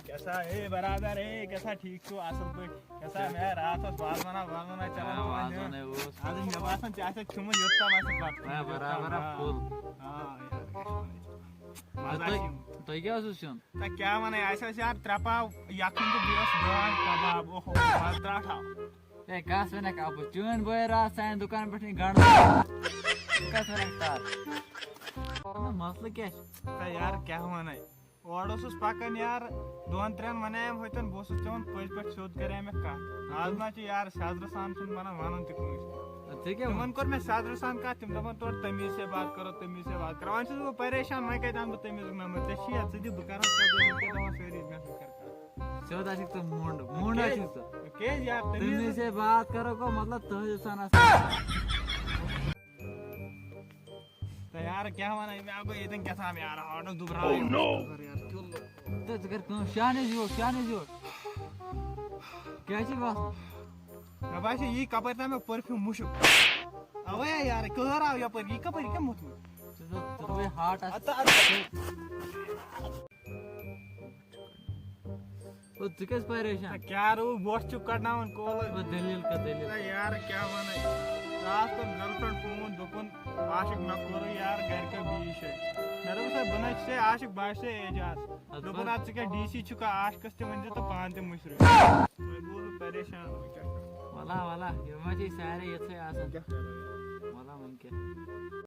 कैसा है बराबर है कैसा ठीक छो असल पे कैसा मैं रात उस बालमना चला आवाज़ वो आज मैं बासन चाहे छुम योत्ता मैं बात बराबर फुल हां यार तो क्या सुन ता क्या माने ऐसा यार त्रपा याखन तो दिवस गान कबाब ओहो मात्रा था ए कास वने का अब चून बोयरा साइन दुकान पे गाड़ कास वने तार मसला क्या ता यार क्या माने ओडोसुस पाकन यार दोन त्रेन मने होतन बोसुस चोन पज पे शोध करे में का आज ना यार सादरसान सुन मना मानन ते कोई ठीक है मन कर मैं सादरसान का तुम दमन तोड़ तमीज से बात करो वांस वो परेशान मैं कहता हूं तमीज में मत शिया सदी दुकान का दो के दवा फेरी में करता चौदा शिक तो मुंड शिक तो के यार तमीज से बात करो को मतलब तहसान तो यार क्या माना मैं आपको ये दिन कैसा मैं यार ऑर्डर दुबरा यार क्यों तो कर शाने जो क्या ची बात अब ऐसे ये कपड़ा में परफ्यूम मुशु अबे यार कहर आ या पर ये कपड़ा क्या मुत तो वे हार्ट आता वो तुकेस परेशान क्या रो वोट चुप करना उनको वो दलील का दलील यार क्या माने रात को गर्लफ्रेंड फोन दुपन आशिक न करो यार घर का बीच है मेरे को सब बना से आशिक बात से एजाज दुपन आज के डीसी चुका आश कस्ते मंजे तो पांते मुशरे मैं बोल परेशान हो क्या वाला ये मजे सारे ये से आसन क्या वाला मन के